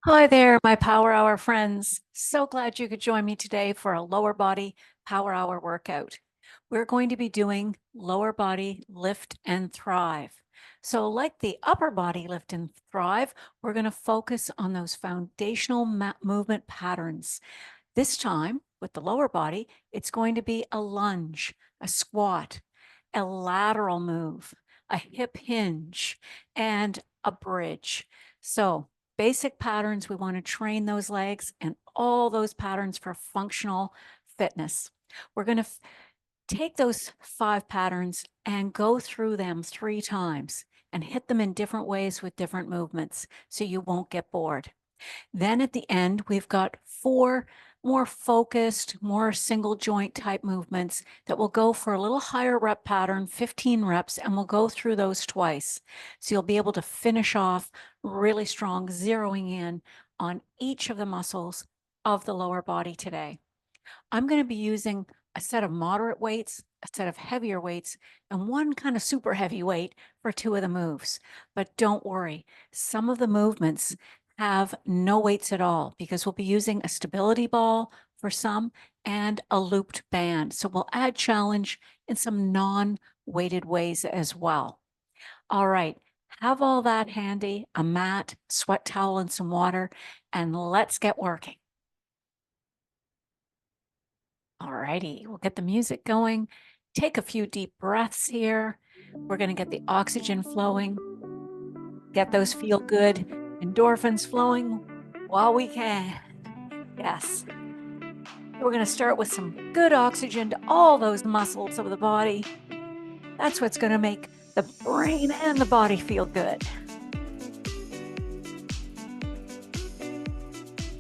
Hi there, my Power Hour friends. So glad you could join me today for a lower body Power Hour workout. We're going to be doing lower body lift and thrive. So like the upper body lift and thrive, we're going to focus on those foundational movement patterns. This time with the lower body, it's going to be a lunge, a squat, a lateral move, a hip hinge, and a bridge. So basic patterns, we want to train those legs and all those patterns for functional fitness. We're going to take those 5 patterns and go through them 3 times and hit them in different ways with different movements so you won't get bored. Then at the end, we've got 4 more focused, more single joint type movements that will go for a little higher rep pattern, 15 reps, and we'll go through those twice. So you'll be able to finish off really strong, zeroing in on each of the muscles of the lower body today. I'm going to be using a set of moderate weights, a set of heavier weights, and one kind of super heavy weight for 2 of the moves. But don't worry, some of the movements have no weights at all because we'll be using a stability ball for some and a looped band. So we'll add challenge in some non-weighted ways as well. All right, have all that handy, a mat, sweat towel, and some water, and let's get working. All righty, we'll get the music going. Take a few deep breaths here. We're going to get the oxygen flowing, get those feel good endorphins flowing while we can. Yes. We're going to start with some good oxygen to all those muscles of the body. That's what's going to make the brain and the body feel good.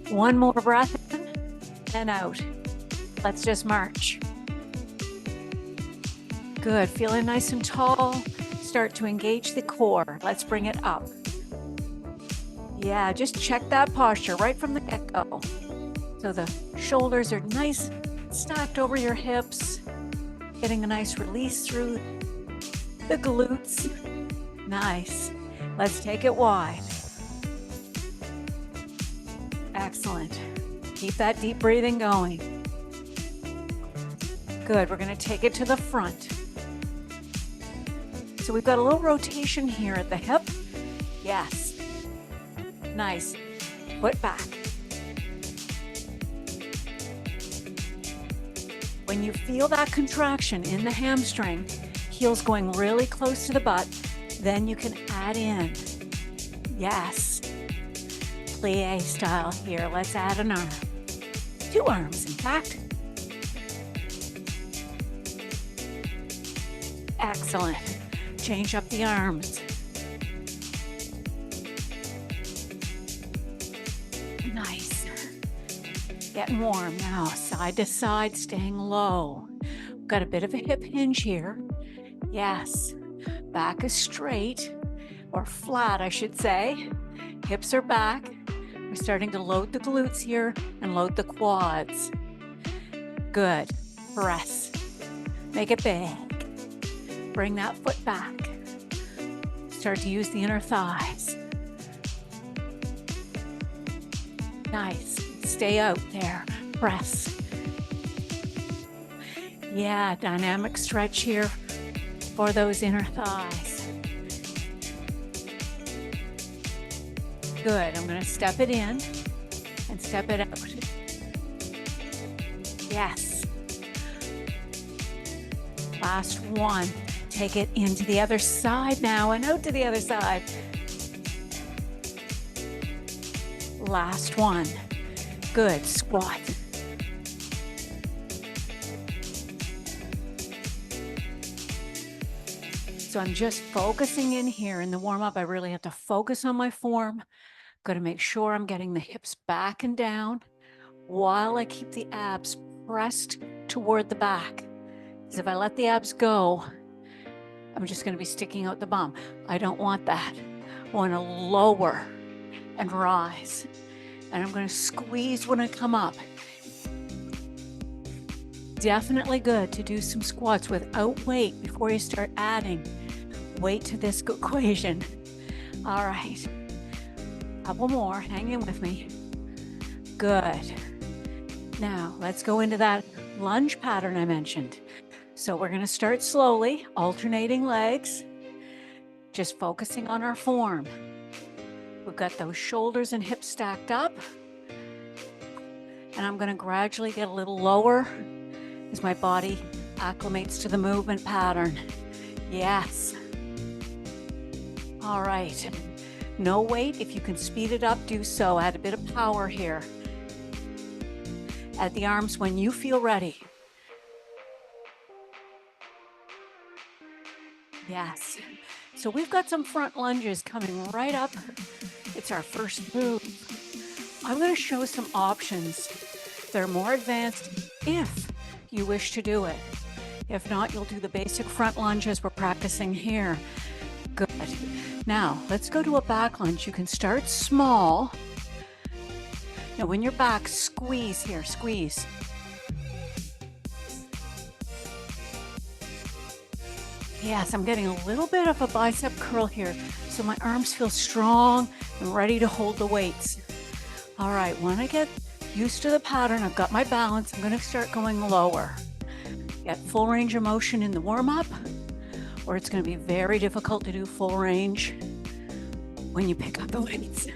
One more breath in and out. Let's just march. Good, feeling nice and tall. Start to engage the core. Let's bring it up. Yeah, just check that posture right from the get-go. So the shoulders are nice, stacked over your hips, getting a nice release through the glutes. Nice. Let's take it wide. Excellent. Keep that deep breathing going. Good, we're going to take it to the front. So we've got a little rotation here at the hip. Yes. Nice. Foot back. When you feel that contraction in the hamstring, heels going really close to the butt, then you can add in. Yes. Plie style here. Let's add an arm. 2 arms, in fact. Excellent. Change up the arms. Nice. Getting warm now, side to side, staying low. Got a bit of a hip hinge here. Yes. Back is straight, or flat, I should say. Hips are back. We're starting to load the glutes here and load the quads. Good. Press. Make it big. Bring that foot back. Start to use the inner thighs. Nice. Stay out there. Press. Yeah, dynamic stretch here for those inner thighs. Good. I'm going to step it in and step it out. Yes. Last one. Take it into the other side now and out to the other side. Last one. Good. Squat. So I'm just focusing in here in the warm-up. I really have to focus on my form. Got to make sure I'm getting the hips back and down while I keep the abs pressed toward the back. Because if I let the abs go, I'm just going to be sticking out the bum. I don't want that. I want to lower and rise. And I'm going to squeeze when I come up. Definitely good to do some squats without weight before you start adding weight to this equation. All right. Couple more, hang in with me. Good. Now let's go into that lunge pattern I mentioned. So we're gonna start slowly, alternating legs, just focusing on our form. We've got those shoulders and hips stacked up. And I'm gonna gradually get a little lower as my body acclimates to the movement pattern. Yes. All right. No weight. If you can speed it up, do so. Add a bit of power here. Add the arms when you feel ready. Yes. So we've got some front lunges coming right up. It's our first move. I'm going to show some options. They're more advanced if you wish to do it. If not, you'll do the basic front lunge as we're practicing here. Good. Now, let's go to a back lunge. You can start small. Now, when you're back, squeeze here, squeeze. Yes, I'm getting a little bit of a bicep curl here, so my arms feel strong and ready to hold the weights. All right, when I get used to the pattern, I've got my balance, I'm gonna start going lower. Get full range of motion in the warm-up, or it's gonna be very difficult to do full range when you pick up the weights.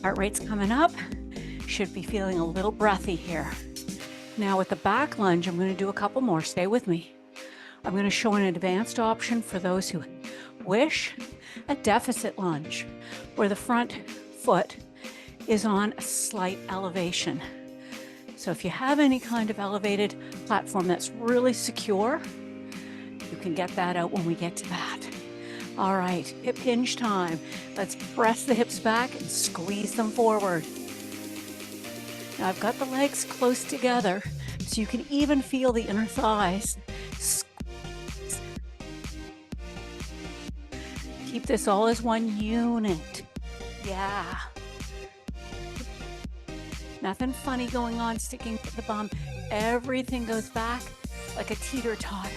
Heart rate's coming up, should be feeling a little breathy here. Now with the back lunge, I'm gonna do a couple more, stay with me. I'm gonna show an advanced option for those who wish, a deficit lunge, where the front foot is on a slight elevation. So if you have any kind of elevated platform that's really secure, you can get that out when we get to that. All right, hip hinge time. Let's press the hips back and squeeze them forward. Now I've got the legs close together, so you can even feel the inner thighs. Squeeze. Keep this all as one unit. Yeah. Nothing funny going on sticking to the bum. Everything goes back like a teeter-totter.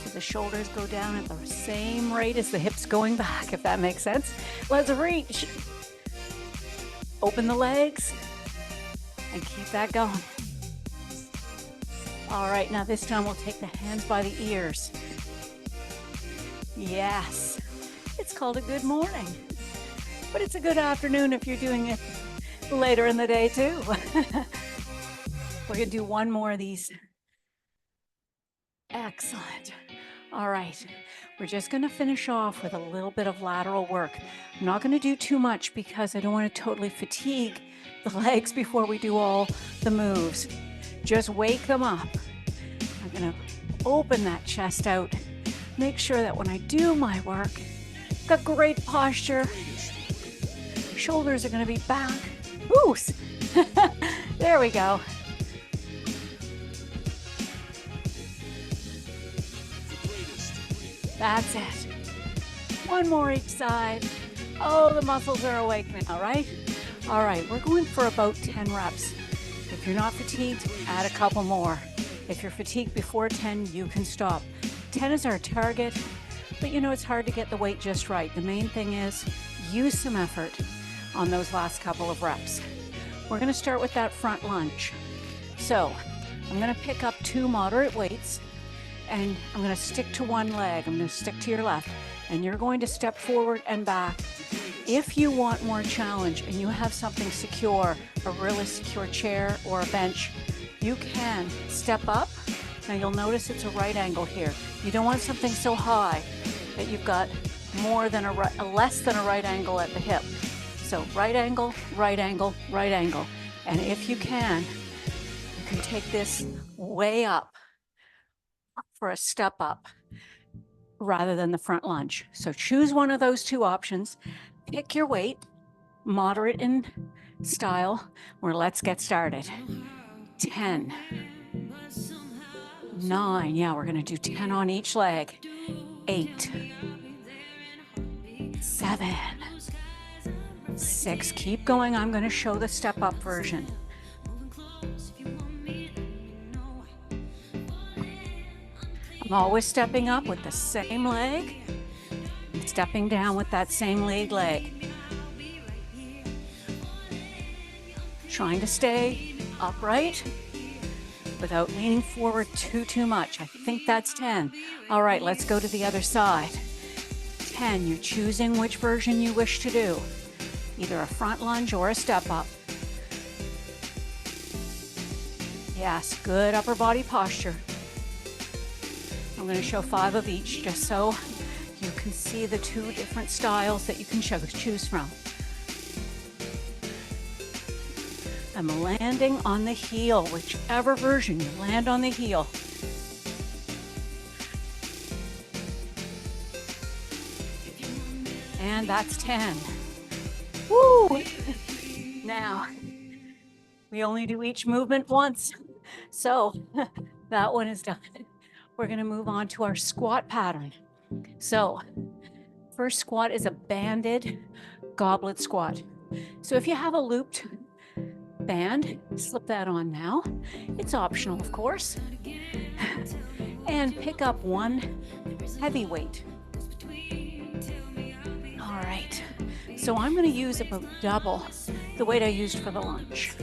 So the shoulders go down at the same rate as the hips going back, if that makes sense. Let's reach. Open the legs and keep that going. All right, now this time we'll take the hands by the ears. Yes, it's called a good morning, but it's a good afternoon if you're doing it later in the day too. We're gonna do one more of these. Excellent. All right, we're just gonna finish off with a little bit of lateral work. I'm not gonna do too much because I don't want to totally fatigue the legs before we do all the moves. Just wake them up. I'm gonna open that chest out. Make sure that when I do my work, I've got great posture. Shoulders are gonna be back. Ooh, there we go. That's it. One more each side. Oh, the muscles are awake now, right? All right, we're going for about 10 reps. If you're not fatigued, add a couple more. If you're fatigued before 10, you can stop. 10 is our target, but you know it's hard to get the weight just right. The main thing is use some effort on those last couple of reps. We're gonna start with that front lunge. So I'm gonna pick up 2 moderate weights and I'm gonna stick to one leg. I'm gonna stick to your left and you're going to step forward and back. If you want more challenge and you have something secure, a really secure chair or a bench, you can step up. Now you'll notice it's a right angle here. You don't want something so high that you've got more than a less than a right angle at the hip. So right angle, right angle, right angle. And if you can take this way up for a step up rather than the front lunge. So choose one of those 2 options, pick your weight, moderate in style, or let's get started. 10, 9, yeah, we're gonna do 10 on each leg. 8, 7, 6, keep going. I'm gonna show the step up version. I'm always stepping up with the same leg. stepping down with that same lead leg. Trying to stay upright without leaning forward too much. I think that's 10. All right, let's go to the other side. 10, you're choosing which version you wish to do, either a front lunge or a step up. Yes, good upper body posture. I'm going to show 5 of each just so you can see the 2 different styles that you can choose from. I'm landing on the heel, whichever version you land on the heel. And that's 10. Woo! Now, we only do each movement once, so that one is done. We're going to move on to our squat pattern. So, first squat is a banded goblet squat. So if you have a looped band, slip that on now. It's optional, of course. And pick up one heavy weight. All right, so I'm going to use about double the weight I used for the lunge.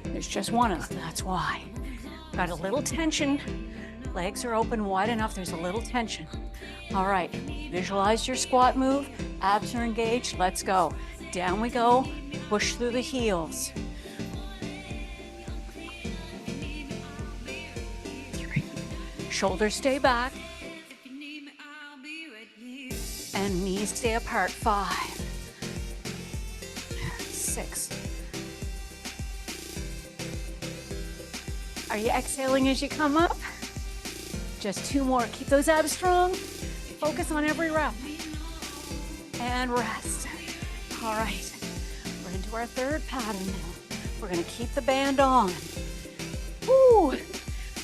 There's just one of them, that's why. Got a little tension. Legs are open wide enough, there's a little tension. All right, visualize your squat move. Abs are engaged, let's go. Down we go, push through the heels. 3. Shoulders stay back. And knees stay apart. 5. 6. Are you exhaling as you come up? Just 2 more. Keep those abs strong. Focus on every rep. And rest. All right. We're into our 3rd pattern now. We're going to keep the band on. Woo!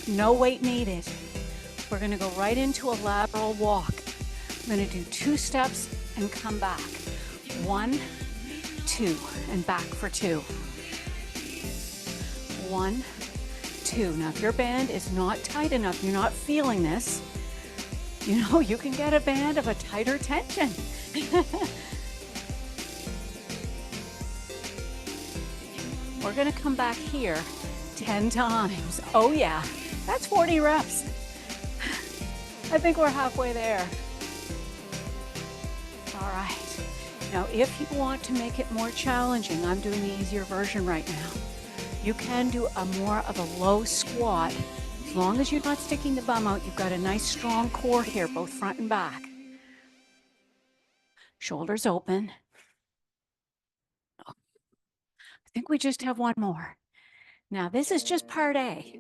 No weight needed. We're going to go right into a lateral walk. I'm going to do 2 steps and come back. 1, 2, and back for 2. 1, 2. Now, if your band is not tight enough, you're not feeling this, you know, you can get a band of a tighter tension. We're going to come back here 10 times. Oh, yeah, that's 40 reps. I think we're halfway there. All right. Now, if you want to make it more challenging, I'm doing the easier version right now. You can do a more of a low squat. As long as you're not sticking the bum out, you've got a nice strong core here, both front and back. Shoulders open. I think we just have one more. Now, this is just part A.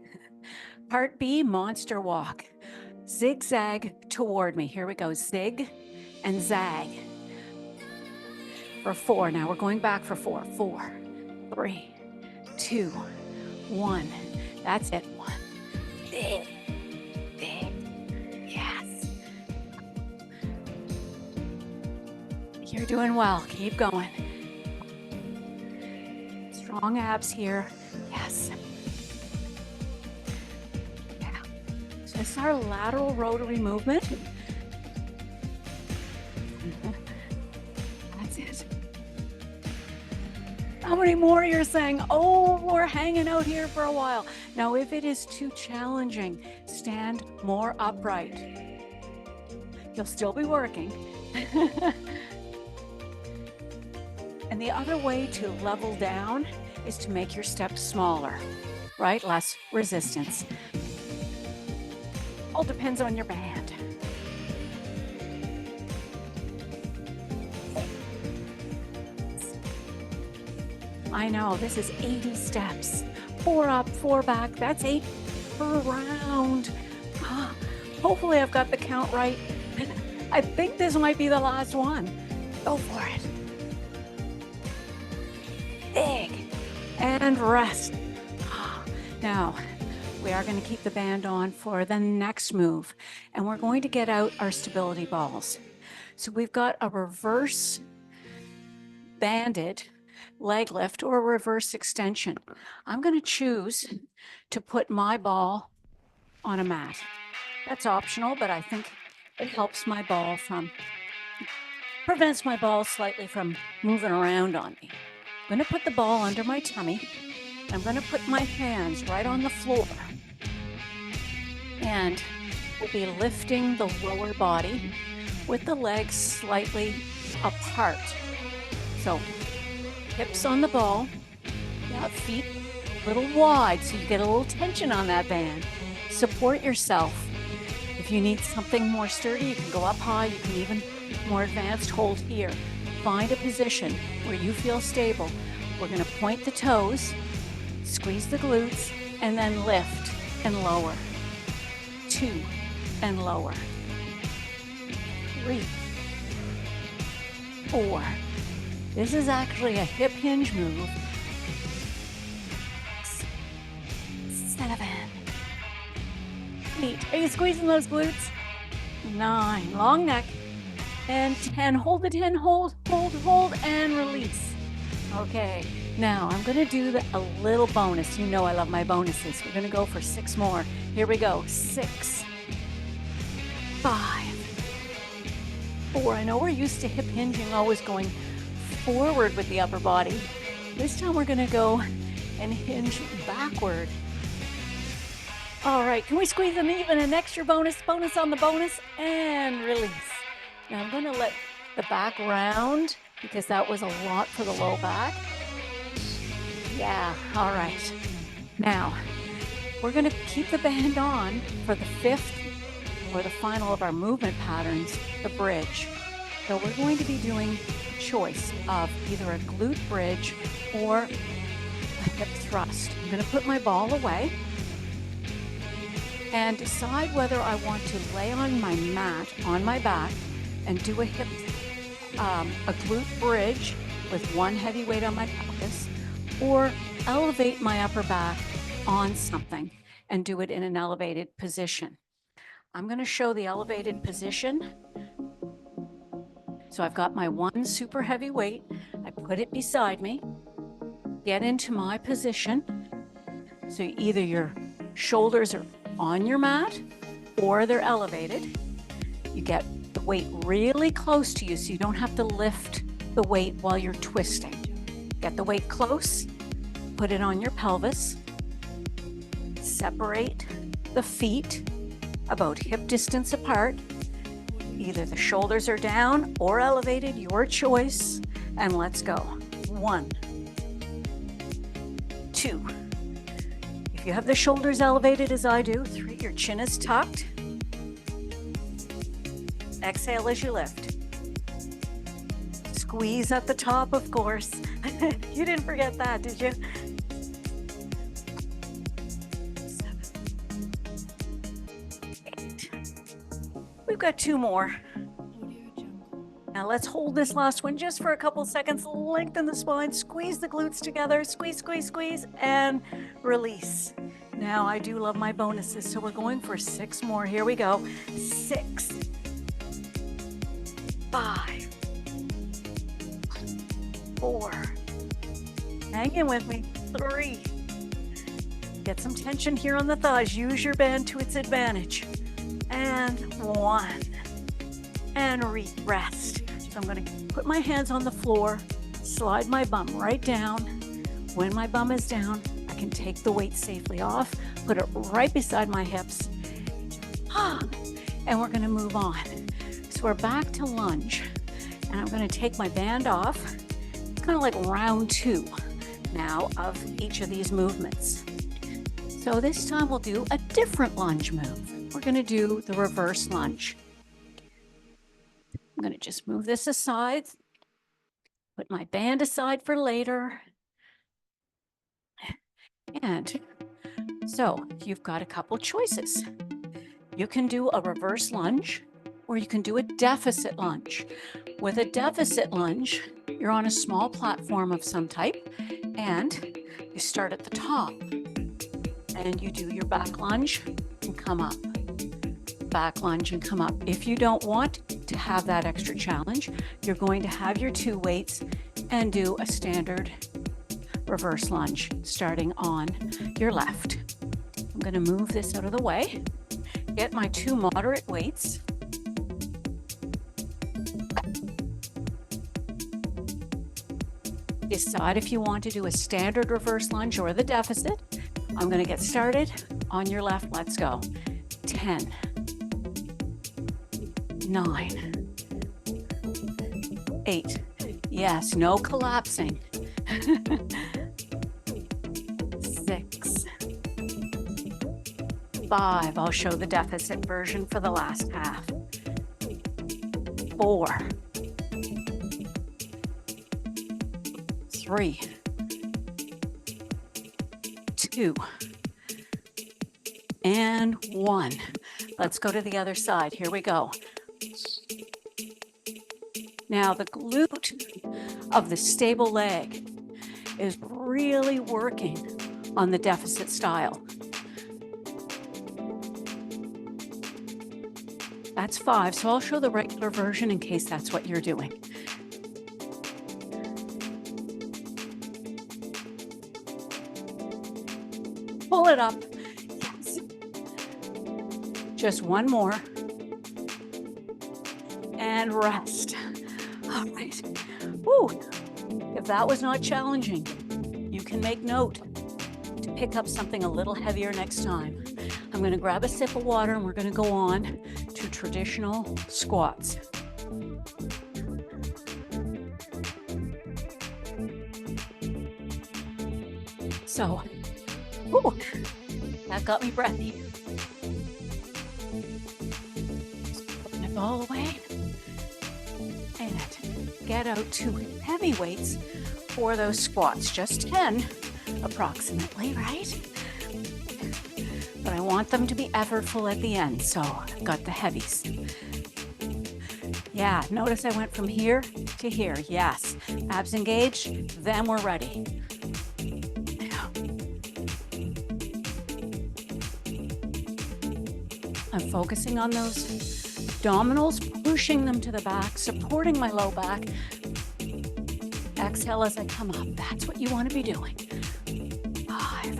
Part B, monster walk. Zigzag toward me. Here we go. Zig and zag. For 4. Now we're going back for 4. 4, 3, 2, 1. That's it. 1. Big. Big. Yes. You're doing well. Keep going. Strong abs here. Yes. Yeah. So this is our lateral rotary movement. That's it. How many more you're saying, oh, we're hanging out here for a while. Now, if it is too challenging, stand more upright. You'll still be working. And the other way to level down is to make your steps smaller, right? Less resistance. All depends on your band. I know, this is 80 steps. 4 up, 4 back, that's 8 per round. Hopefully I've got the count right. I think this might be the last one. Go for it. Big. And rest. Now, we are going to keep the band on for the next move, and we're going to get out our stability balls. So we've got a reverse banded leg lift or reverse extension. I'm going to choose to put my ball on a mat. That's optional, but I think it helps my ball from prevents my ball slightly from moving around on me. I'm going to put the ball under my tummy. I'm going to put my hands right on the floor. And we'll be lifting the lower body with the legs slightly apart. So hips on the ball, feet a little wide so you get a little tension on that band. Support yourself. If you need something more sturdy, you can go up high. You can even more advanced hold here. Find a position where you feel stable. We're going to point the toes, squeeze the glutes, and then lift and lower. 2 and lower. 3, 4. This is actually a hip hinge move. 7, 8. Are you squeezing those glutes? 9. Long neck. And 10. Hold the 10. Hold, and release. Okay. Now I'm going to do a little bonus. You know I love my bonuses. We're going to go for 6 more. Here we go. 6, 5, 4. I know we're used to hip hinging, always going forward with the upper body. This time we're going to go and hinge backward. All right, can we squeeze an even an extra bonus on the bonus, and release. Now I'm going to let the back round because that was a lot for the low back. Yeah, all right. Now we're going to keep the band on for the 5th or the final of our movement patterns, the bridge. So we're going to be doing a choice of either a glute bridge or a hip thrust. I'm going to put my ball away and decide whether I want to lay on my mat on my back and do a glute bridge with one heavy weight on my pelvis, or elevate my upper back on something and do it in an elevated position. I'm going to show the elevated position. So I've got my one super heavy weight. I put it beside me, get into my position. So either your shoulders are on your mat or they're elevated. You get the weight really close to you so you don't have to lift the weight while you're twisting. Get the weight close, put it on your pelvis, separate the feet about hip distance apart. Either the shoulders are down or elevated, your choice, and let's go. 1, 2. If you have the shoulders elevated as I do, 3, your chin is tucked. Exhale as you lift. Squeeze at the top, of course. You didn't forget that, did you? 7, 8. We've got 2 more. Now let's hold this last one just for a couple seconds. Lengthen the spine, squeeze the glutes together, squeeze, squeeze, squeeze, and release. Now I do love my bonuses, so we're going for 6 more. Here we go. 6, 5, 4. Hang in with me. 3. Get some tension here on the thighs. Use your band to its advantage. And 1. And rest. So I'm going to put my hands on the floor, slide my bum right down. When my bum is down, I can take the weight safely off, put it right beside my hips. And we're going to move on. So we're back to lunge. And I'm going to take my band off. It's kind of like round 2 now of each of these movements. So this time we'll do a different lunge move. We're going to do the reverse lunge. I'm going to just move this aside, put my band aside for later. And so you've got a couple choices. You can do a reverse lunge, or you can do a deficit lunge. With a deficit lunge, you're on a small platform of some type, and you start at the top, and you do your back lunge and come up. Back lunge and come up. If you don't want to have that extra challenge, you're going to have your 2 weights and do a standard reverse lunge starting on your left. I'm going to move this out of the way, get my 2 moderate weights, Decide if you want to do a standard reverse lunge or the deficit. I'm going to get started. On your left, let's go. 10, 9, 8. Yes, no collapsing. 6, 5. I'll show the deficit version for the last half. 4, 3, 2, and 1. Let's go to the other side. Here we go. Now the glute of the stable leg is really working on the deficit style. That's 5, so I'll show the regular version in case that's what you're doing. Pull it up. Yes. Just one more. And rest. All right. Woo. If that was not challenging, you can make note to pick up something a little heavier next time. I'm going to grab a sip of water and we're going to go on to traditional squats. So, woo, that got me breathy. Putting it all away. And get out to heavy weights for those squats. Just 10 approximately, right? But I want them to be effortful at the end, so I've got the heavies. Yeah, notice I went from here to here. Yes, abs engaged, then we're ready. I'm focusing on those abdominals, pushing them to the back, supporting my low back. Exhale as I come up. That's what you want to be doing. 5.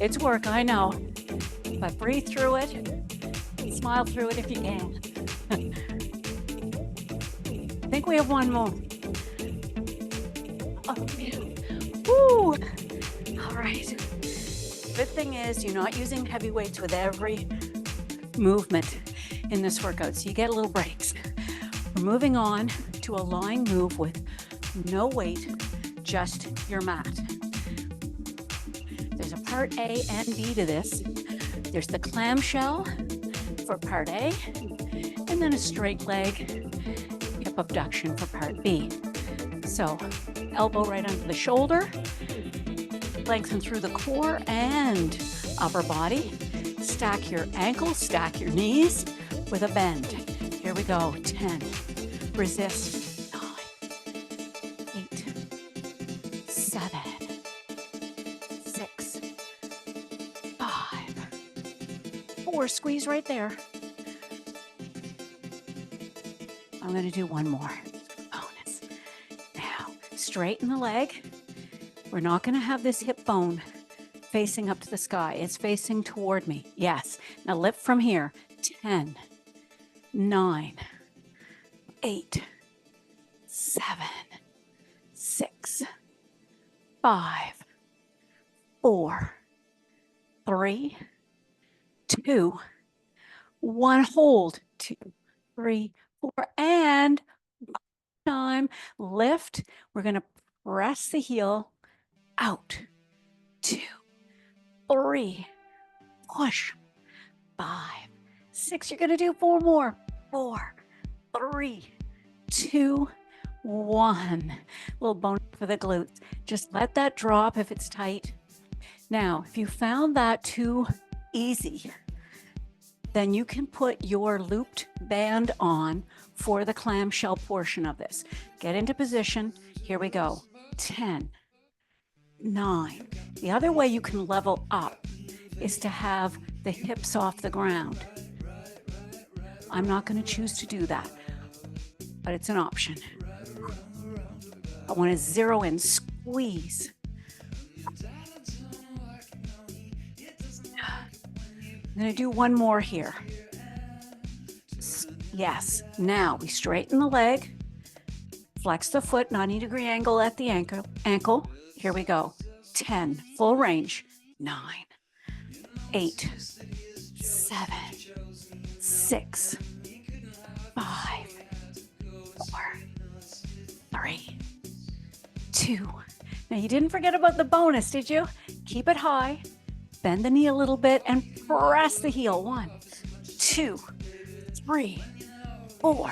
It's work, I know, but breathe through it. Smile through it if you can. I think we have one more. Oh, man. Woo! All right. Good thing is you're not using heavy weights with every movement in this workout, so you get a little breaks. We're moving on to a lying move with no weight, just your mat. There's a part A and B to this. There's the clamshell for part A, and then a straight leg hip abduction for part B. So elbow right under the shoulder, lengthen through the core and upper body. Stack your ankles, stack your knees with a bend. Here we go. 10. Resist. 9, 8, 7, 6, 5, 4. Squeeze right there. I'm going to do one more. Bonus. Now, straighten the leg. We're not going to have this hip bone facing up to the sky. It's facing toward me. Yes. Now lift from here. 10, 9, 8, 7, 6, 5, 4, 3, 2, 1. Hold. 2, 3, 4, and time. Lift. We're going to press the heel out. 2, 3, push. 5, 6. You're going to do 4 more. 4, 3, 2, 1. Little bonus for the glutes. Just let that drop if it's tight. Now, if you found that too easy, then you can put your looped band on for the clamshell portion of this. Get into position. Here we go. 10, 9. The other way you can level up is to have the hips off the ground. I'm not going to choose to do that, but it's an option. I want to zero in, squeeze. I'm going to do one more here. Yes. Now we straighten the leg, flex the foot, 90-degree angle at the ankle. Here we go. 10, full range. 9, 8, 7, 6, 5, 4, 3, 2. Now you didn't forget about the bonus, did you? Keep it high, bend the knee a little bit and press the heel. 1, 2, 3, 4,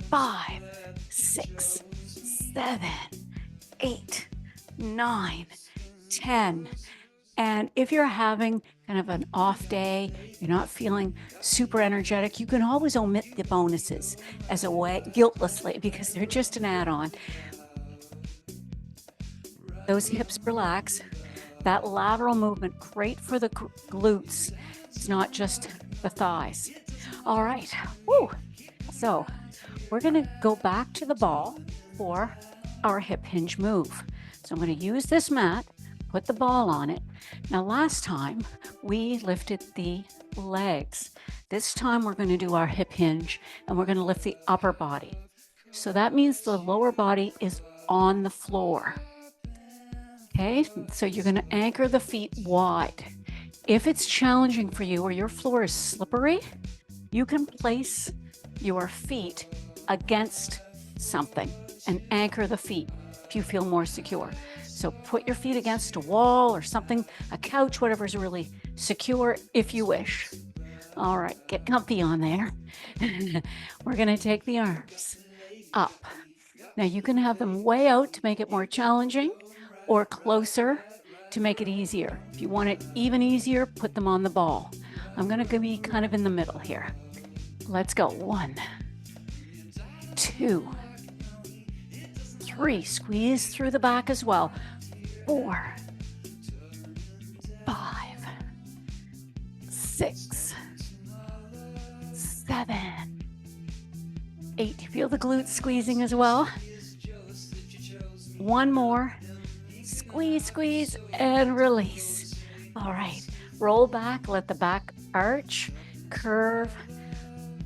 5, 6, 7, 8, 9, 10. And if you're having kind of an off day, you're not feeling super energetic, you can always omit the bonuses as a way, guiltlessly, because they're just an add-on. Those hips relax. That lateral movement, great for the glutes. It's not just the thighs. All right. Woo. So we're going to go back to the ball for our hip hinge move. So I'm going to use this mat, put the ball on it. Now, last time we lifted the legs. This time we're going to do our hip hinge and we're going to lift the upper body. So that means the lower body is on the floor. Okay, so you're going to anchor the feet wide. If it's challenging for you or your floor is slippery, you can place your feet against something and anchor the feet if you feel more secure. So put your feet against a wall or something, a couch, whatever's really secure if you wish. All right, get comfy on there. We're going to take the arms up. Now you can have them way out to make it more challenging or closer to make it easier. If you want it even easier, put them on the ball. I'm going to be kind of in the middle here. Let's go. 1, 2, 3. Squeeze through the back as well. 4, 5, 6, 7, 8. Feel the glutes squeezing as well. One more. Squeeze, squeeze, and release. All right. Roll back. Let the back arch, curve.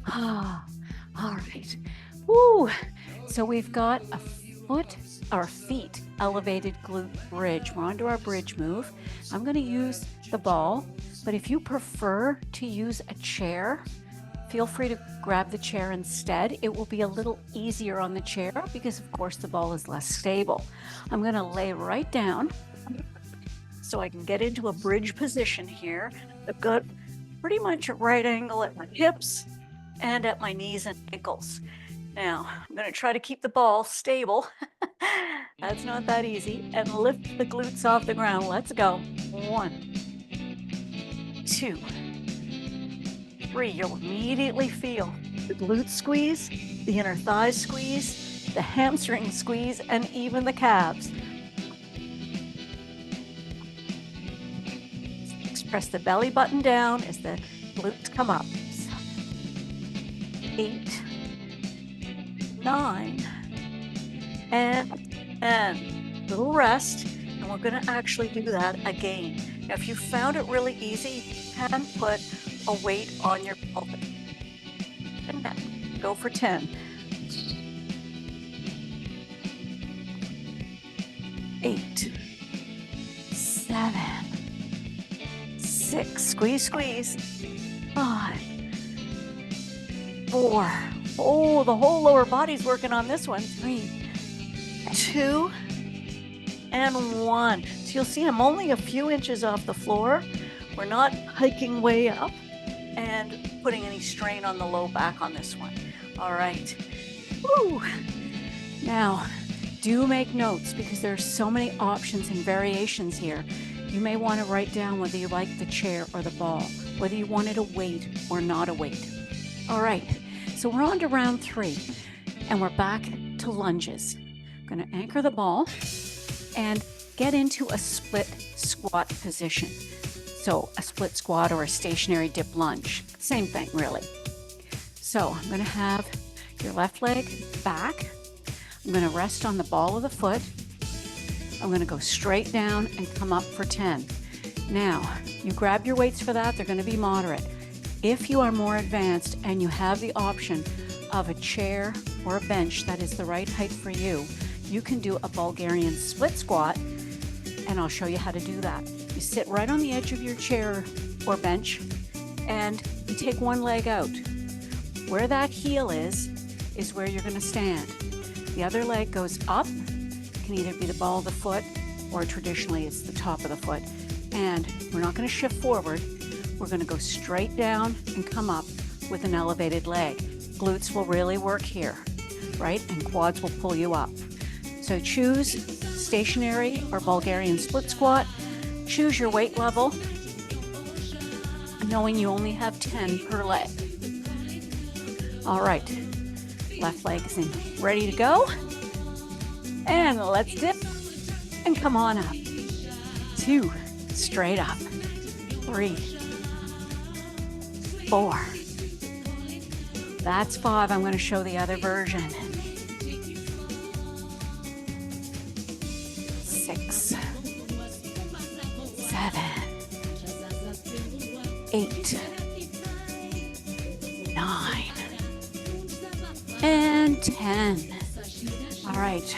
Ah, all right. Woo. So we've got a foot, our feet, elevated glute bridge. We're onto our bridge move. I'm going to use the ball, but if you prefer to use a chair, feel free to grab the chair instead. It will be a little easier on the chair because, of course, the ball is less stable. I'm going to lay right down so I can get into a bridge position here. I've got pretty much a right angle at my hips and at my knees and ankles. Now, I'm going to try to keep the ball stable. That's not that easy. And lift the glutes off the ground. Let's go. 1, 2, 3. You'll immediately feel the glute squeeze, the inner thighs squeeze, the hamstring squeeze, and even the calves. Press the belly button down as the glutes come up. 8, 9, and little rest. And we're going to actually do that again. Now, if you found it really easy, you can put a weight on your pelvic. And then go for 10. 8, 7, 6, squeeze, squeeze. 5, 4. Oh, the whole lower body's working on this one. 3, 2, and 1. So you'll see I'm only a few inches off the floor. We're not hiking way up and putting any strain on the low back on this one. All right. Woo. Now, do make notes because there's so many options and variations here. You may want to write down whether you like the chair or the ball, whether you wanted a weight or not a weight. All right, so we're on to round 3, and we're back to lunges. I'm going to anchor the ball and get into a split squat position. So a split squat or a stationary dip lunge, same thing really. So I'm going to have your left leg back. I'm going to rest on the ball of the foot. I'm going to go straight down and come up for 10. Now, you grab your weights for that. They're going to be moderate. If you are more advanced and you have the option of a chair or a bench that is the right height for you, you can do a Bulgarian split squat, and I'll show you how to do that. You sit right on the edge of your chair or bench, and you take one leg out. Where that heel is where you're going to stand. The other leg goes up. It can either be the ball of the foot, or traditionally it's the top of the foot. And we're not going to shift forward. We're going to go straight down and come up with an elevated leg. Glutes will really work here, right? And quads will pull you up. So choose stationary or Bulgarian split squat. Choose your weight level, knowing you only have 10 per leg. All right, left leg is in, ready to go. And let's dip and come on up. 2, straight up. 3, 4. That's 5. I'm going to show the other version. 6, 7, 8, 9, and 10. All right.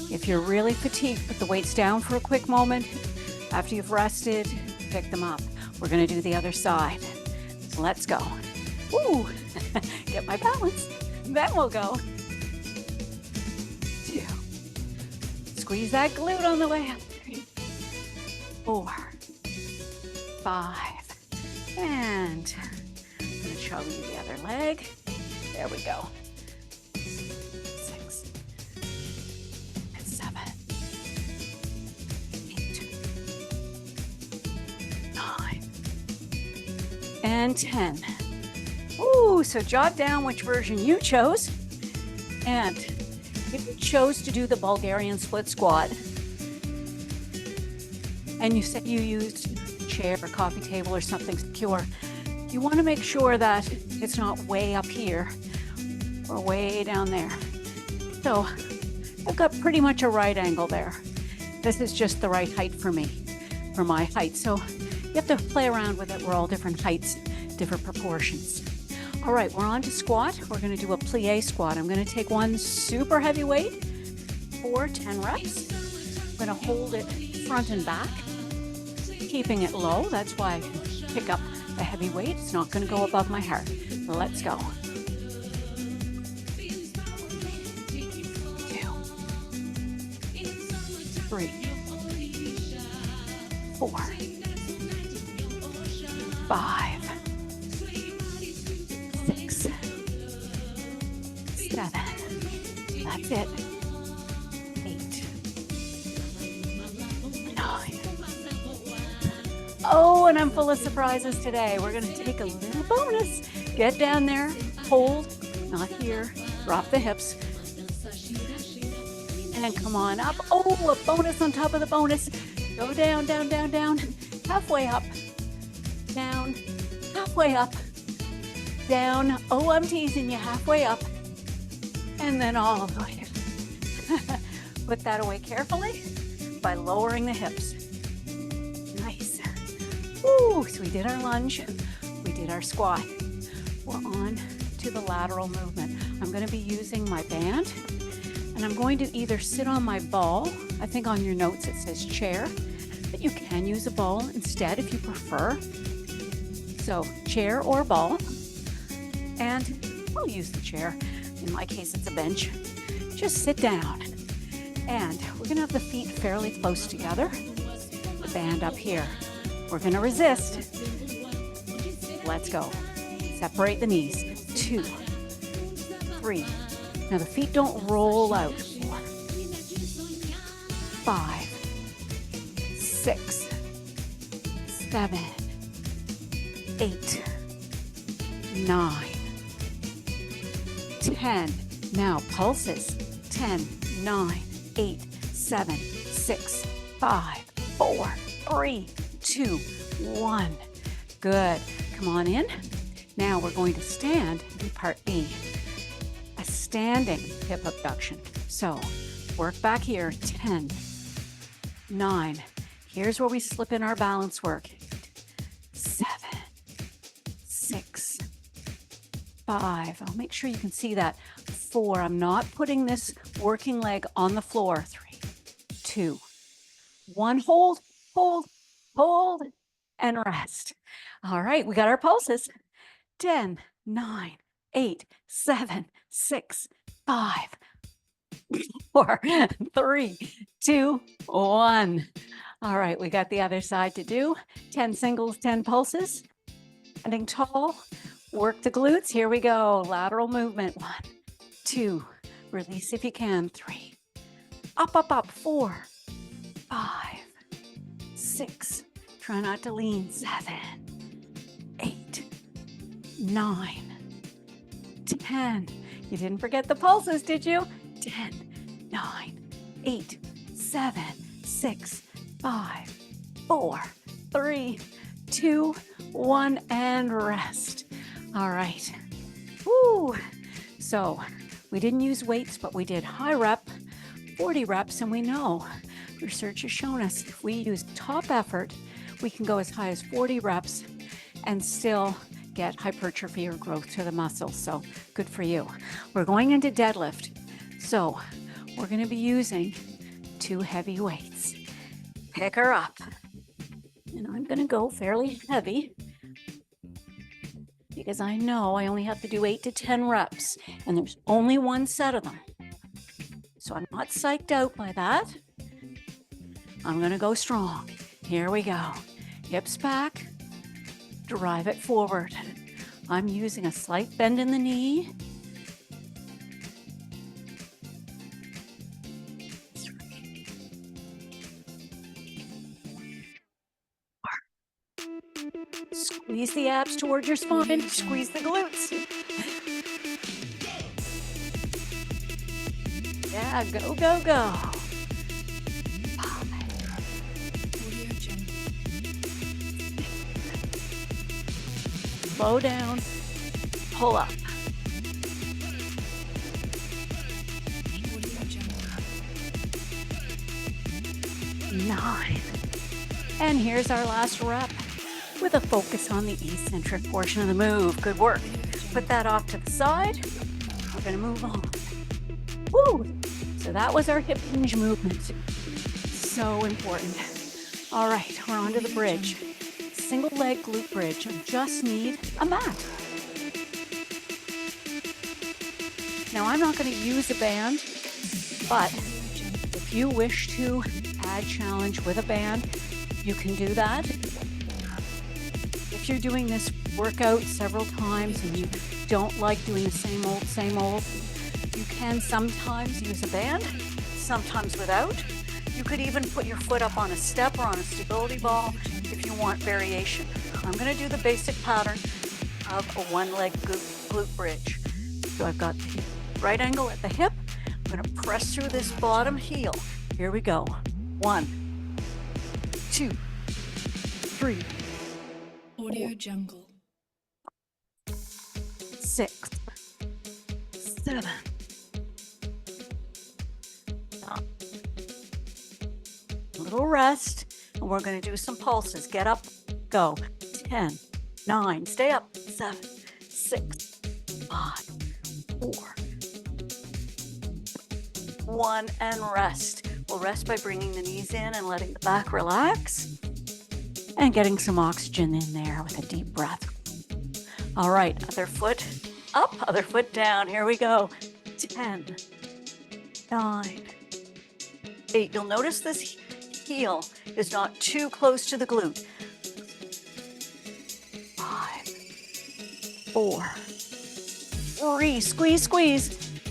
If you're really fatigued, put the weights down for a quick moment. After you've rested, pick them up. We're going to do the other side. Let's go. Ooh, get my balance. Then we'll go. 2. Squeeze that glute on the way up. 3, 4, 5. And I'm going to show you the other leg. There we go. 6, 7, 8, 9, and 10. Ooh, so jot down which version you chose. And if you chose to do the Bulgarian split squat, and you said you used a chair or coffee table or something secure, you want to make sure that it's not way up here or way down there. So I've got pretty much a right angle there. This is just the right height for me, for my height. So you have to play around with it. We're all different heights, different proportions. All right, we're on to squat. We're going to do a plie squat. I'm going to take one super heavy weight for 10 reps. I'm going to hold it front and back, keeping it low. That's why I can pick up a heavy weight. It's not going to go above my heart. Let's go. 2, 3, 4, 5, 6, 7. That's it. 8, 9. Oh, and I'm full of surprises today. We're going to take a little bonus. Get down there, hold, not here, drop the hips, and come on up. Oh, a bonus on top of the bonus. Go down, down, down, down, halfway up, down, halfway up, down. Oh, I'm teasing you, halfway up, and then all the way. Put that away carefully by lowering the hips. Nice. Ooh, so we did our lunge, we did our squat. We're on to the lateral movement. I'm going to be using my band, and I'm going to either sit on my ball. I think on your notes it says chair, but you can use a ball instead if you prefer. So chair or ball, and I'll use the chair. In my case, it's a bench. Just sit down, and we're going to have the feet fairly close together. The band up here. We're going to resist. Let's go. Separate the knees. 2, 3. Now the feet don't roll out. 4, 5, 6, 7, 8, 9, 10. Now pulses. 10, 9, 8, 7, 6, 5, 4, 3, 2, 1. Good. Come on in. Now we're going to stand in part B, a standing hip abduction. So work back here, 10, 9. Here's where we slip in our balance work. 7, 6, 5. I'll make sure you can see that. 4. I'm not putting this working leg on the floor. 3, 2, 1. Hold, hold, hold, and rest. All right, we got our pulses. 10, 9, 8, 7, 6, 5, 4, 3, 2, 1. All right, we got the other side to do. 10 singles, 10 pulses. Standing tall, work the glutes. Here we go. Lateral movement. 1, 2, release if you can. 3, up, up, up. 4, 5, 6. Try not to lean. 7, 8, 9, 10. You didn't forget the pulses, did you? 10, 9, 8, 7, 6, 5, 4, 3, 2, 1, and rest. All right. Woo. So we didn't use weights, but we did high rep, 40 reps, and we know research has shown us if we use top effort, we can go as high as 40 reps and still get hypertrophy or growth to the muscles. So good for you. We're going into deadlift. So we're going to be using 2 heavy weights. Pick her up. And I'm going to go fairly heavy because I know I only have to do 8 to 10 reps and there's only one set of them. So I'm not psyched out by that. I'm going to go strong. Here we go. Hips back, drive it forward. I'm using a slight bend in the knee. 3, 4. Squeeze the abs towards your spine. Squeeze the glutes. Yeah, go, go, go. 5. Slow down. Pull up. 9. And here's our last rep with a focus on the eccentric portion of the move. Good work. Put that off to the side. We're going to move on. Woo! So that was our hip hinge movement. So important. All right, we're on to the bridge. Single leg glute bridge. You just need a mat. Now I'm not going to use a band, but if you wish to add challenge with a band, you can do that. If you're doing this workout several times and you don't like doing the same old, you can sometimes use a band, sometimes without. You could even put your foot up on a step or on a stability ball if you want variation. I'm going to do the basic pattern of a one-leg glute bridge. So I've got the right angle at the hip. I'm going to press through this bottom heel. Here we go. 1, 2, 3. Audio Jungle. 6, 7. A little rest, and we're going to do some pulses. Get up, go. 10, 9, stay up. 7, 6, 5, 4, 1, and rest. We'll rest by bringing the knees in and letting the back relax and getting some oxygen in there with a deep breath. All right, other foot up, other foot down. Here we go. 10, 9, 8. You'll notice this heel is not too close to the glute. 5, 4, 3. Squeeze, squeeze.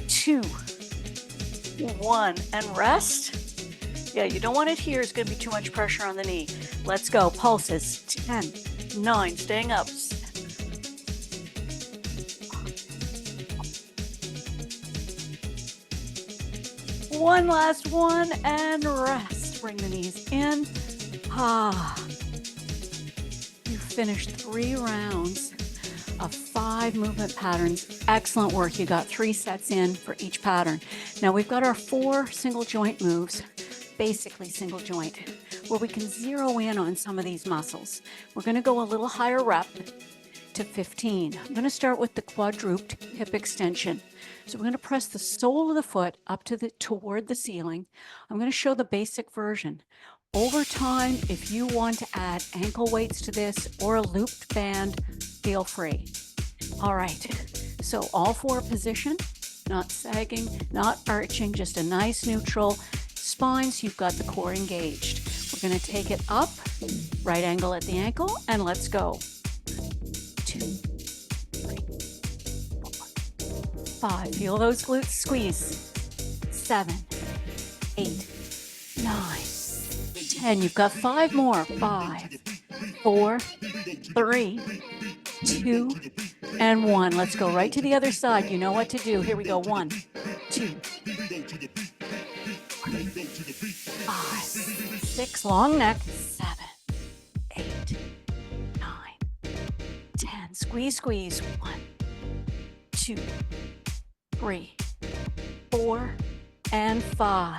2, 1, and rest. Yeah, you don't want it here. It's going to be too much pressure on the knee. Let's go. Pulses. 10, 9, staying up. 1 last one, and rest. Bring the knees in. You finished 3 rounds of 5 movement patterns. Excellent work. You got 3 sets in for each pattern. Now we've got our 4 single joint moves, basically single joint, where we can zero in on some of these muscles. We're going to go a little higher rep to 15. I'm going to start with the quadruped hip extension. So we're going to press the sole of the foot up to toward the ceiling. I'm going to show the basic version. Over time, if you want to add ankle weights to this or a looped band, feel free. All right, so all four position, not sagging, not arching, just a nice neutral spine so you've got the core engaged. We're going to take it up, right angle at the ankle, and let's go. 2, 3, 4, 5. Feel those glutes squeeze. 7, 8, 9, 10. You've got 5 more. 5, 4, 3, 2, and 1. Let's go right to the other side. You know what to do. Here we go. 1, 2, 5, 6. Long neck. 7, 8, 9, 10. Squeeze, squeeze. 1, 2, 3, 4, and 5.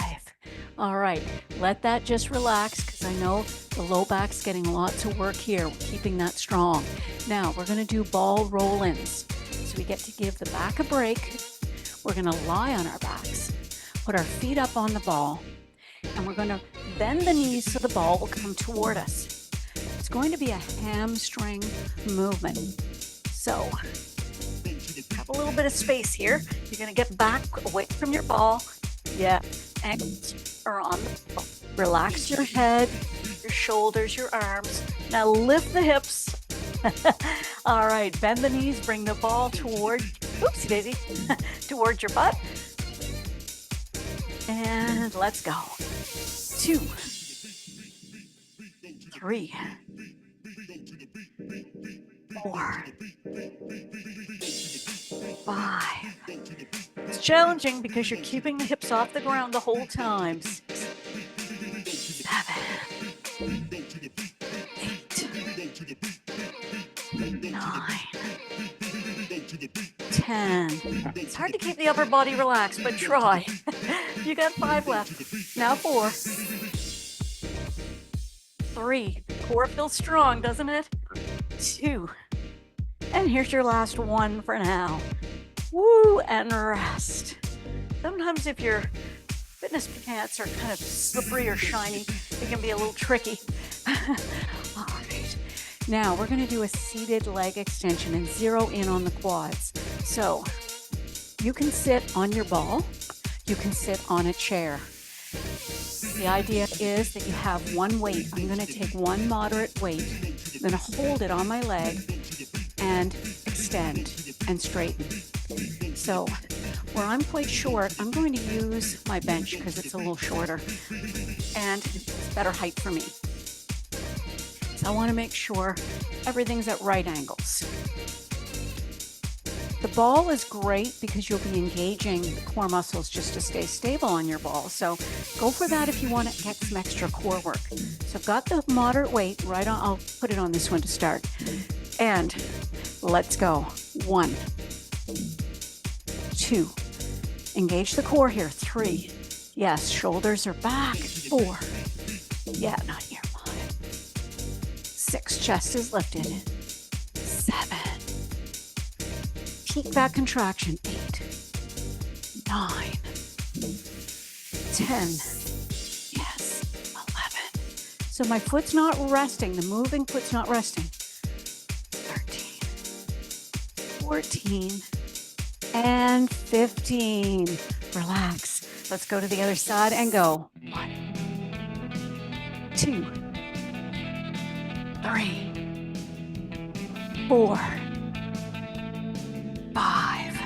All right, let that just relax because I know the low back's getting lots of work here. We're keeping that strong. Now we're going to do ball roll-ins. So we get to give the back a break. We're going to lie on our backs, put our feet up on the ball, and we're going to bend the knees so the ball will come toward us. It's going to be a hamstring movement. So have a little bit of space here. You're going to get back away from your ball. Yeah, ankles are on the ball. Relax your head, your shoulders, your arms. Now lift the hips. All right, bend the knees, bring the ball toward, oopsie daisy, towards your butt. And let's go. 2, 3, 4, 5. It's challenging because you're keeping the hips off the ground the whole time. 6, 7, 8, 9, 10. It's hard to keep the upper body relaxed, but try. You got 5 left. Now 4, 3. Core feels strong, doesn't it? 2. And here's your last 1 for now. Woo, and rest. Sometimes if your fitness pants are kind of slippery or shiny, it can be a little tricky. All right. Now we're going to do a seated leg extension and zero in on the quads. So you can sit on your ball. You can sit on a chair. The idea is that you have one weight. I'm going to take one moderate weight. I'm going to hold it on my leg and extend and straighten. So where I'm quite short, I'm going to use my bench because it's a little shorter and it's better height for me. So I want to make sure everything's at right angles. The ball is great because you'll be engaging the core muscles just to stay stable on your ball. So go for that if you want to get some extra core work. So I've got the moderate weight right on. I'll put it on this one to start. And let's go. 1, 2. Engage the core here. 3. Yes, shoulders are back. 4. Yeah, not here. 6. Chest is lifted. 7. Peak back contraction. 8. 9. 10. Yes. 11. So my foot's not resting. The moving foot's not resting. 13. 14. And 15. Relax. Let's go to the other side and go. 1, 2, 3, 4, 5,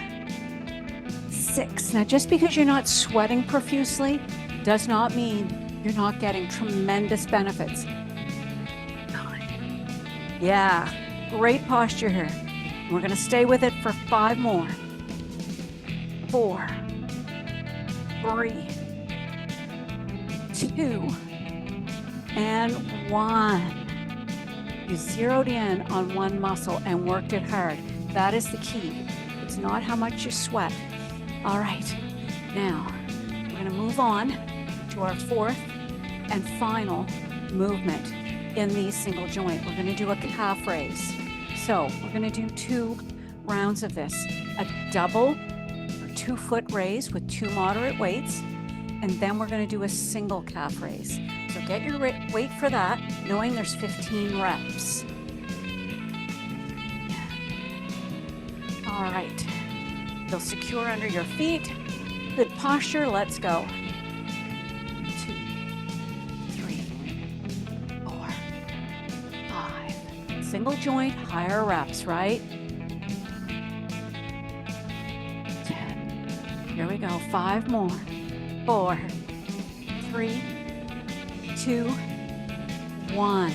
6. Now, just because you're not sweating profusely does not mean you're not getting tremendous benefits. 9. Yeah, great posture here. We're going to stay with it for 5 more. 4, 3, 2, and 1. You zeroed in on one muscle and worked it hard. That is the key. It's not how much you sweat. All right, now we're going to move on to our 4th and final movement in the single joint. We're going to do a calf raise. So we're going to do 2 rounds of this, a double or 2-foot raise with 2 moderate weights, and then we're going to do a single calf raise. So get your weight for that, knowing there's 15 reps. All right, they'll secure under your feet. Good posture, let's go. 2, 3, 4, 5. Single joint, higher reps, right? 10. Here we go, 5 more. 4, 3, 2, 1.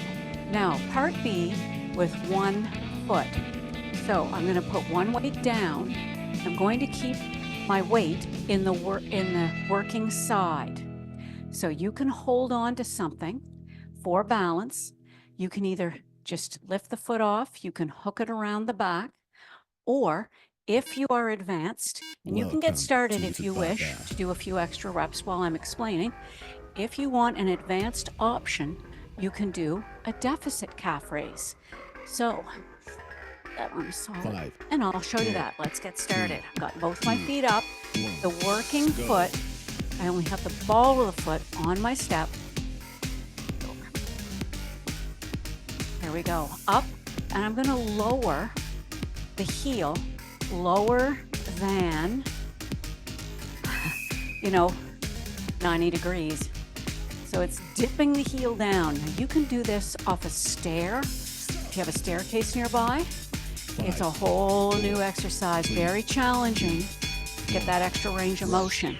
Now, part B with 1 foot. So I'm going to put 1 weight down. I'm going to keep my weight in the working side. So you can hold on to something for balance. You can either just lift the foot off, you can hook it around the back, or if you are advanced, and you can get started if you wish to do a few extra reps while I'm explaining. If you want an advanced option, you can do a deficit calf raise. So that one is solid. 5, And I'll show you 4, that. Let's get started. I've got both my 2, feet up, 1. the working Go. foot. I only have the ball of the foot on my step. Here we go. Up, and I'm going to lower the heel, lower than, 90 degrees. So it's dipping the heel down. Now you can do this off a stair. If you have a staircase nearby, it's a whole new exercise, very challenging to get that extra range of motion.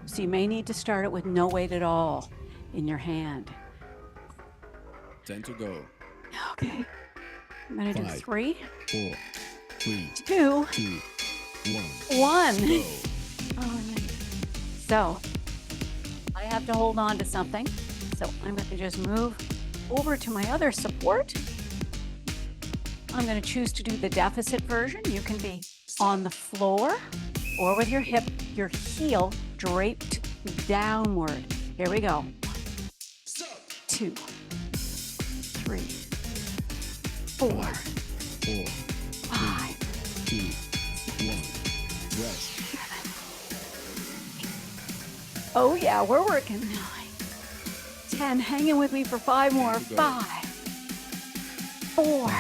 So you may need to start it with no weight at all in your hand. 10 to go. Okay, I'm gonna do 5, 3, 4, 3, 2, 2, 1. 1. Go. Oh, so I have to hold on to something. So I'm going to just move over to my other support. I'm going to choose to do the deficit version. You can be on the floor or with your heel draped downward. Here we go. 2, 3, 4, 5, 4, 5, 2, 1. Rest. Oh yeah, we're working. 9, 10, hanging with me for 5 more. 5, 4,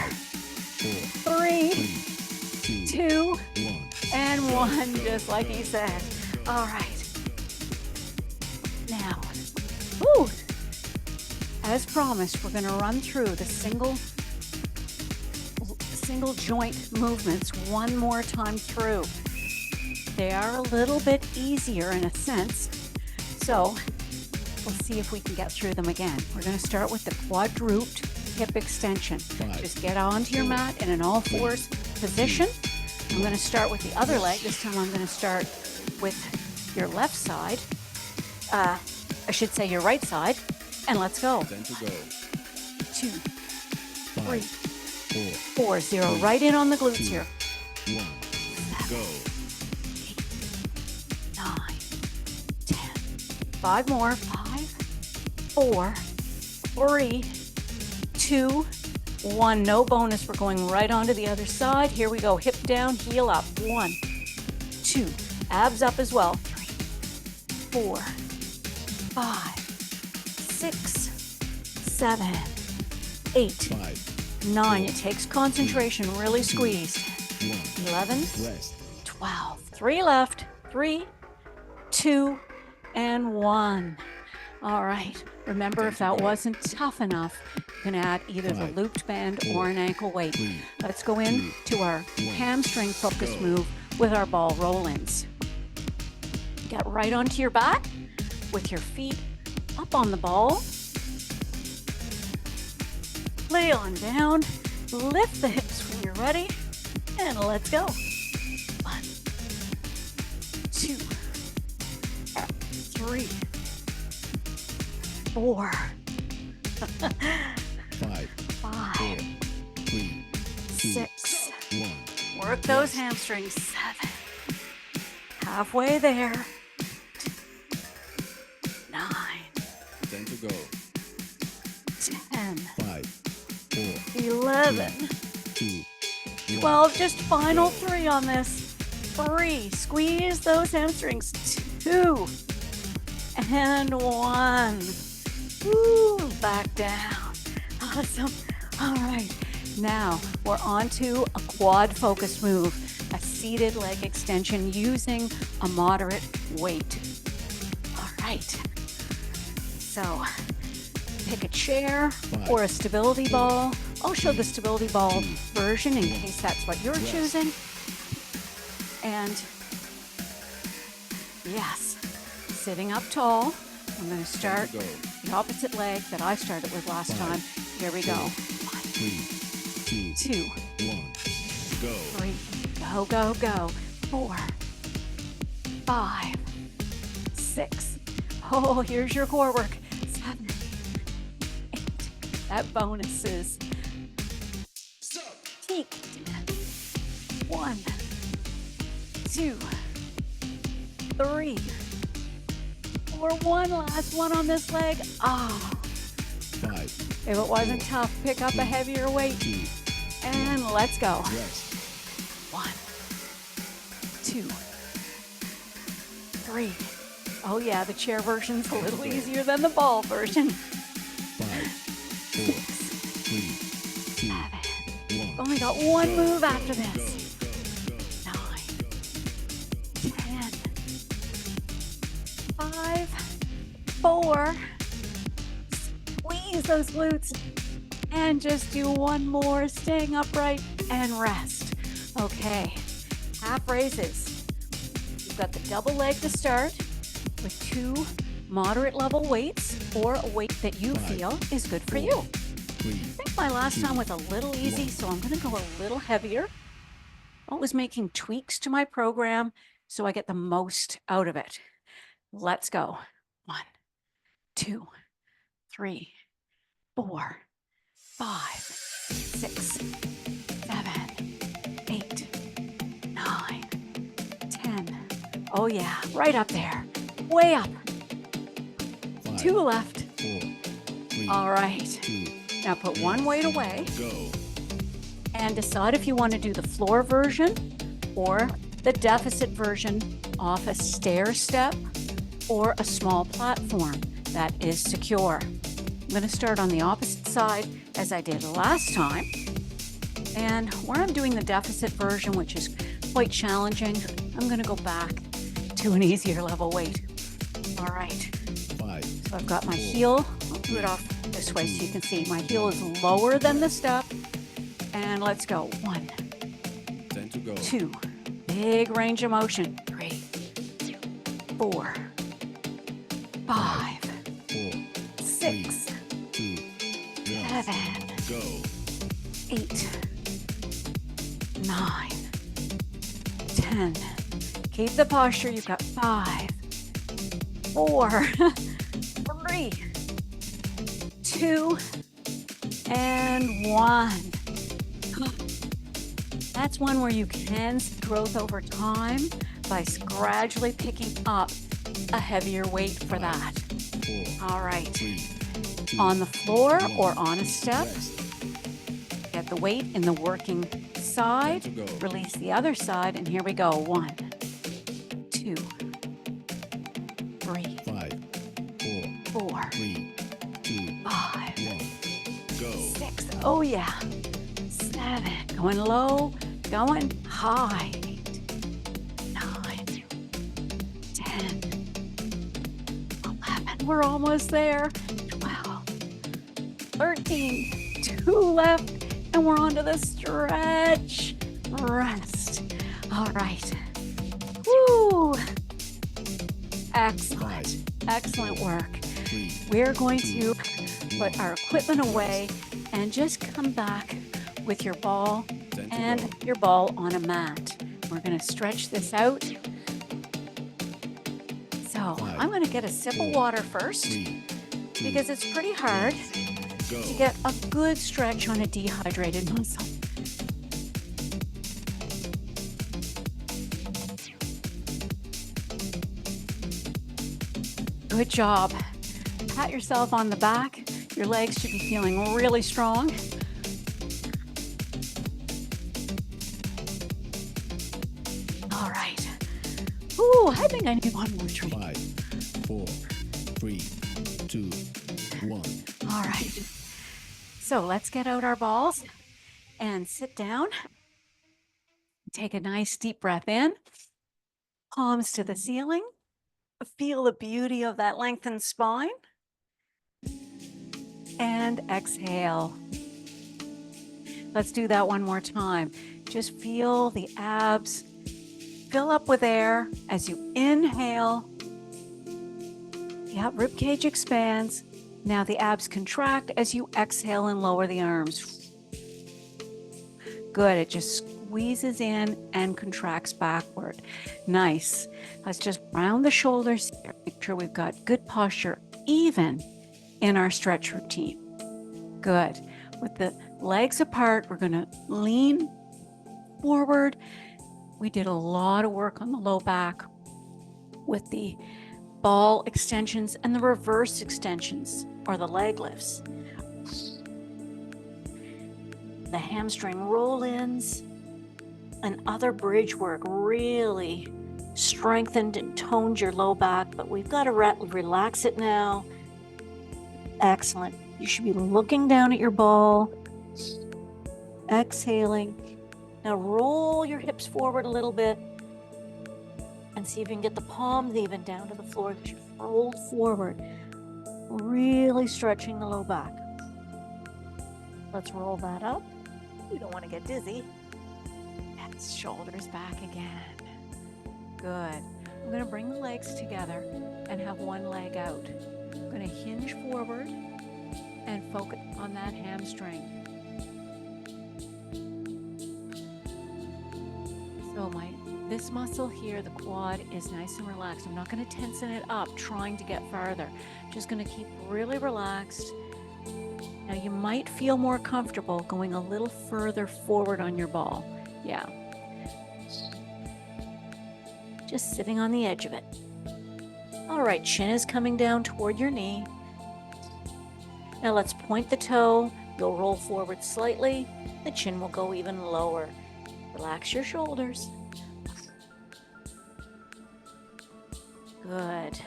3, 2, 1. and 1, just like he said. All right. Now, woo, as promised, we're going to run through the single joint movements one more time through. They are a little bit easier in a sense. So we'll see if we can get through them again. We're going to start with the quadruped hip extension. 5, Just get onto your mat in an all fours position. I'm going to start with the other leg. This time I'm going to start with your left side. I should say your right side. And let's go. 10 to go. 2, 3, 4, 4, 0. Right in on the glutes here. 1. Go. 9, 10. 5 more. 5, 4, 3, 2, 1. No bonus. We're going right onto the other side. Here we go. Hip down, heel up. 1, 2. Abs up as well. 3, 4, 5, 6, 7, 8, 5, 9. It takes concentration. Really squeeze. 1. 11, Rest. 12. 3 left. 3, 2, and 1. All right. Remember, if that wasn't tough enough, you can add either the 5, looped band 4, or an ankle weight. 3, Let's go in to our hamstring focus move with our ball roll-ins. Get right onto your back with your feet up on the ball. Lay on down. Lift the hips when you're ready. And let's go. 1, 2, 3, 4, 5, 5, 4, 3, 2, 6. 1. Work those hamstrings. 7. Halfway there. 9, 10 to go. 10, 5, 4, 11, 2, 1. 12, just final 3 on this. 3, squeeze those hamstrings. 2, and 1. Woo, back down. Awesome. All right, now we're on to a quad focus move, a seated leg extension using a moderate weight. All right, so pick a chair or a stability ball. I'll show the stability ball version in case that's what you're choosing. And yes, sitting up tall. I'm going to start Go. the opposite leg that I started with last time. Here we go. 3, 2, 2, 1. Go. 3, go, go, go. 4, 5, 6. Oh, here's your core work. 7, 8. That bonus is peaked. 1, 2, 3, 4. One last one on this leg. Ah, 5, if it wasn't tough, pick up a heavier weight 2, and let's go. rest. 1, 2, 3. Oh yeah, the chair version's a little easier than the ball version. 5, 4, 3, 2, 1. Only got one move after this. 9, 10, 5, 4. Squeeze those glutes and just do one more, staying upright and rest. Okay, half raises. You've got the double leg to start with 2 moderate level weights or a weight that you feel is good for you. 3, I think my last time was a little easy, so I'm going to go a little heavier. Always making tweaks to my program so I get the most out of it. Let's go. 1, 2, 3, 4, 5, 6, 7, 8, 9, 10. Oh yeah, right up there. Way up. 5, 2 left. 4, 3, All right. 2, Now put one weight away go. and decide if you want to do the floor version or the deficit version off a stair step or a small platform that is secure. I'm going to start on the opposite side as I did last time. And where I'm doing the deficit version, which is quite challenging, I'm going to go back to an easier level weight. All right. 5, So I've got my heel. I'll do it off this way so you can see. My heel is lower than the step. And let's go. 1, 10 to go. 2. Big range of motion. 3, 4, 5, 4, 6, 2, 1. 7, Go. 8, 9, 10. Keep the posture. You've got 5, 4, 3, 2, and 1. That's one where you can see growth over time by gradually picking up a heavier weight for that. 4, All right. 3, 2, On the floor or 1. on a step, Rest. get the weight in the working side, 10 to go. release the other side, and here we go. 1, 2, 3, 5, 4, 4, 3, 2, 5, 1. Go. 6. Oh yeah. 7. Going low, going high. 9, 10, 11. We're almost there. 12, 13. 2 left, and we're on to the stretch. Rest. All right. Woo. Excellent. 5, Excellent work. 3, We're going to put our equipment away and just come back with your ball 10 to and go. your ball on a mat. We're going to stretch this out. So I'm going to get a sip of water first 3, 2, because it's pretty hard go. to get a good stretch on a dehydrated muscle. Good job. Pat yourself on the back. Your legs should be feeling really strong. All right. Ooh, I think I need one more treat. 5, 4, 3, 2, 1. All right. So let's get out our balls and sit down. Take a nice deep breath in, palms to the ceiling. Feel the beauty of that lengthened spine. And exhale. Let's do that one more time. Just feel the abs fill up with air as you inhale. Yeah, rib cage expands. Now the abs contract as you exhale and lower the arms. Good, it just squeezes in and contracts backward. Nice. Let's just round the shoulders here. Make sure we've got good posture even in our stretch routine. Good. With the legs apart, we're going to lean forward. We did a lot of work on the low back with the ball extensions and the reverse extensions or the leg lifts. The hamstring roll-ins and other bridge work really strengthened and toned your low back, but we've got to relax it now. Excellent. You should be looking down at your ball, exhaling. Now roll your hips forward a little bit and see if you can get the palms even down to the floor because you've rolled forward, really stretching the low back. Let's roll that up. We don't want to get dizzy. And shoulders back again. Good. I'm going to bring the legs together and have one leg out. I'm going to hinge forward and focus on that hamstring. So this muscle here, the quad, is nice and relaxed. I'm not going to tension it up trying to get farther. Just going to keep really relaxed. Now you might feel more comfortable going a little further forward on your ball. Yeah. Just sitting on the edge of it. All right, chin is coming down toward your knee. Now let's point the toe. You'll roll forward slightly. The chin will go even lower. Relax your shoulders. Good.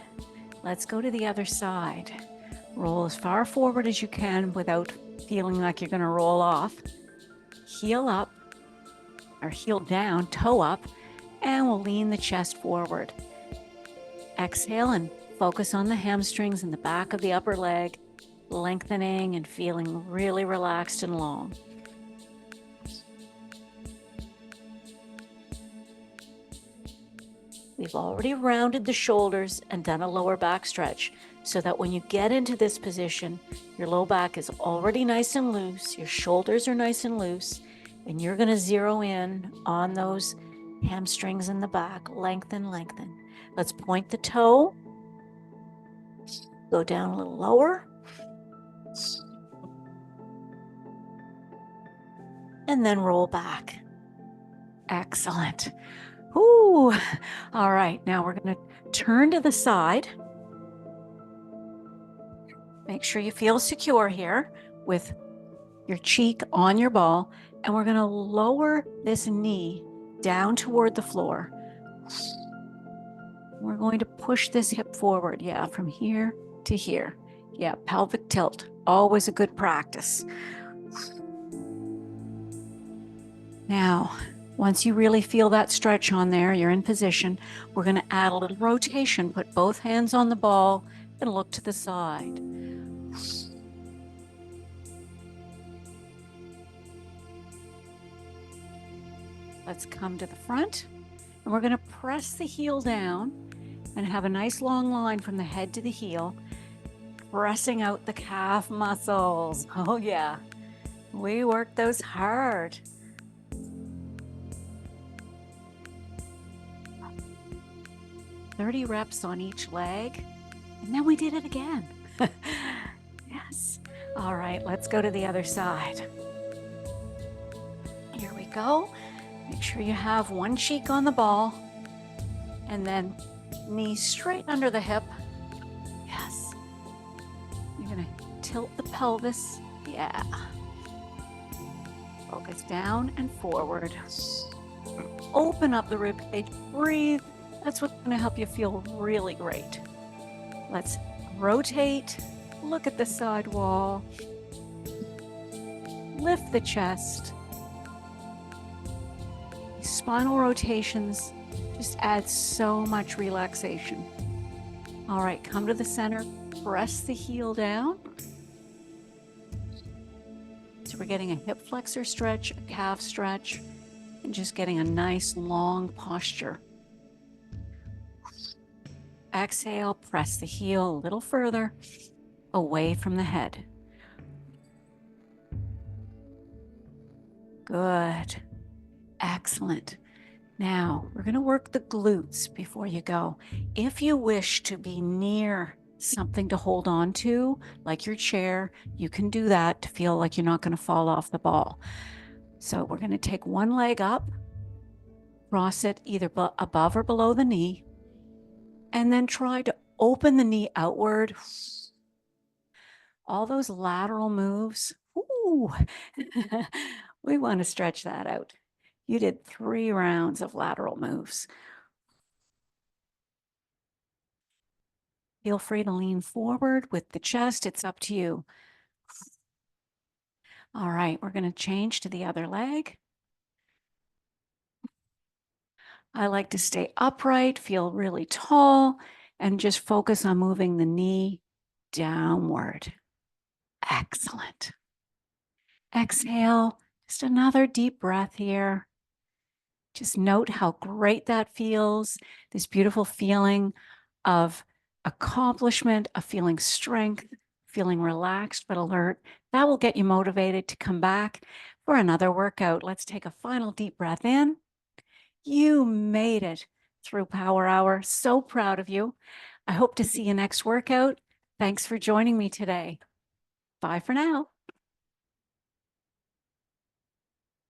Let's go to the other side. Roll as far forward as you can without feeling like you're going to roll off. Heel up, or heel down, toe up, and we'll lean the chest forward. Exhale and focus on the hamstrings and the back of the upper leg, lengthening and feeling really relaxed and long. We've already rounded the shoulders and done a lower back stretch so that when you get into this position, your low back is already nice and loose, your shoulders are nice and loose, and you're going to zero in on those hamstrings in the back. Lengthen, lengthen. Let's point the toe, go down a little lower, and then roll back. Excellent. Ooh. All right, now we're going to turn to the side. Make sure you feel secure here with your cheek on your ball, and we're going to lower this knee down toward the floor. We're going to push this hip forward, yeah, from here to here. Yeah, pelvic tilt, always a good practice. Now, once you really feel that stretch on there, you're in position, we're going to add a little rotation. Put both hands on the ball and look to the side. Let's come to the front, and we're going to press the heel down and have a nice long line from the head to the heel, pressing out the calf muscles. Oh yeah, we work those hard. "30 reps on each leg, and then we did it again." Yes. All right, let's go to the other side. Here we go. Make sure you have one cheek on the ball, and then knee straight under the hip. Yes. You're going to tilt the pelvis. Yeah. Focus down and forward. Open up the rib cage, breathe. That's what's going to help you feel really great. Let's rotate, look at the side wall, lift the chest. These spinal rotations just add so much relaxation. All right, come to the center, press the heel down. So we're getting a hip flexor stretch, a calf stretch, and just getting a nice long posture. Exhale, press the heel a little further away from the head. Good. Excellent. Now, we're going to work the glutes before you go. If you wish to be near something to hold on to, like your chair, you can do that to feel like you're not going to fall off the ball. So we're going to take one leg up, cross it either above or below the knee, and then try to open the knee outward. All those lateral moves. Ooh. We want to stretch that out. You did 3 rounds of lateral moves. Feel free to lean forward with the chest. It's up to you. All right, we're going to change to the other leg. I like to stay upright, feel really tall, and just focus on moving the knee downward. Excellent. Exhale, just another deep breath here. Just note how great that feels, this beautiful feeling of accomplishment, of feeling strength, feeling relaxed but alert. That will get you motivated to come back for another workout. Let's take a final deep breath in. You made it through Power Hour. So proud of you. I hope to see you next workout. Thanks for joining me today. Bye for now.